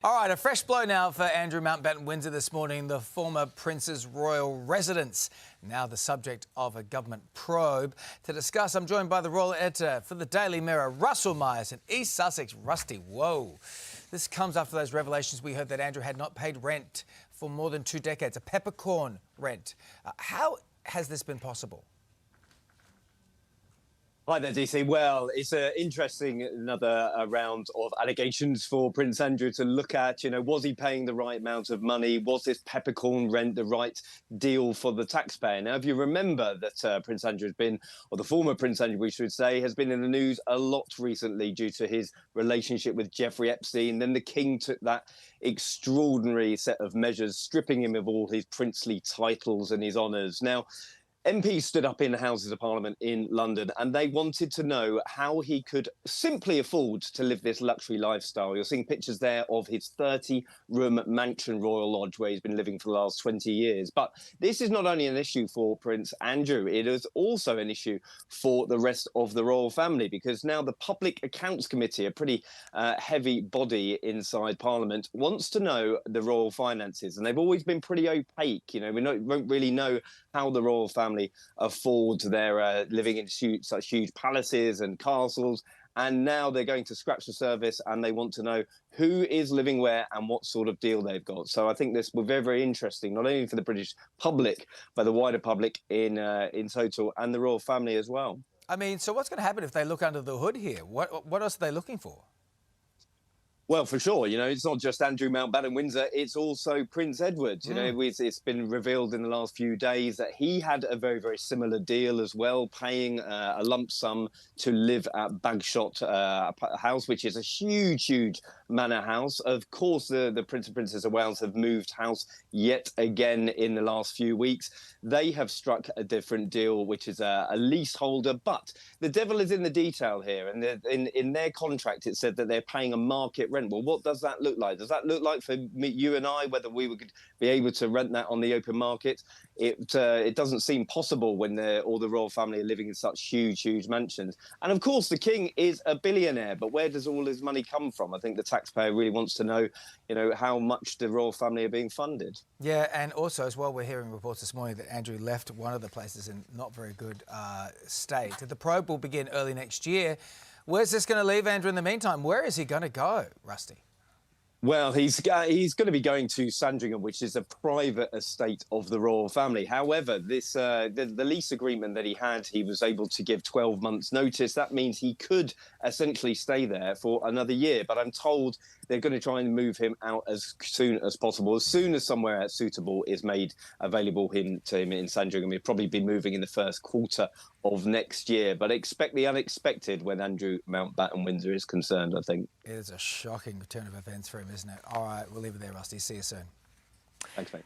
All right, a fresh blow now for Andrew Mountbatten-Windsor this morning, the former Prince's royal residence, now the subject of a government probe. To discuss, I'm joined by the royal editor for the Daily Mirror, Russell Myers, in East Sussex. Rusty, whoa. This comes after those revelations we heard that Andrew had not paid rent for more than 2 decades, a peppercorn rent. How has this been possible? Hi there, DC. Well, it's another round of allegations for Prince Andrew to look at. Was he paying the right amount of money? Was this peppercorn rent the right deal for the taxpayer? Now, if you remember that Prince Andrew has been, or the former Prince Andrew, we should say, has been in the news a lot recently due to his relationship with Jeffrey Epstein. Then the King took that extraordinary set of measures, stripping him of all his princely titles and his honours. Now, MPs stood up in the Houses of Parliament in London and they wanted to know how he could simply afford to live this luxury lifestyle. You're seeing pictures there of his 30-room mansion Royal Lodge where he's been living for the last 20 years. But this is not only an issue for Prince Andrew, it is also an issue for the rest of the royal family, because now the Public Accounts Committee, a pretty heavy body inside Parliament, wants to know the royal finances. And they've always been pretty opaque. We won't really know how the royal family afford their living in such huge palaces and castles. And now they're going to scratch the surface and they want to know who is living where and what sort of deal they've got. So I think this will be very, very interesting, not only for the British public, but the wider public in total, and the royal family as well. I mean, so what's going to happen if they look under the hood here? What else are they looking for? Well, for sure, it's not just Andrew Mountbatten-Windsor, it's also Prince Edward. It's been revealed in the last few days that he had a very, very similar deal as well, paying a lump sum to live at Bagshot House, which is a huge, huge manor house. Of course, the Prince and Princess of Wales have moved house yet again in the last few weeks. They have struck a different deal, which is a leaseholder, but the devil is in the detail here. And in their contract, it said that they're paying a market rent. Well, what does that look like? Does that look like for you and I, whether we would be able to rent that on the open market? It doesn't seem possible when all the royal family are living in such huge, huge mansions. And of course, the King is a billionaire, but where does all his money come from? I think the taxpayer really wants to know, how much the royal family are being funded. Yeah, and also as well, we're hearing reports this morning that Andrew left one of the places in not very good state. The probe will begin early next year. Where's this going to leave Andrew in the meantime? Where is he going to go, Rusty? Well, he's going to be going to Sandringham, which is a private estate of the royal family. However, the lease agreement that he had, he was able to give 12 months' notice. That means he could essentially stay there for another year. But I'm told they're going to try and move him out as soon as possible. As soon as somewhere suitable is made available to him in Sandringham, he'll probably be moving in the first quarter of next year. But expect the unexpected when Andrew Mountbatten-Windsor is concerned, I think. It is a shocking turn of events for him, isn't it? All right, we'll leave it there, Rusty. See you soon. Thanks, mate.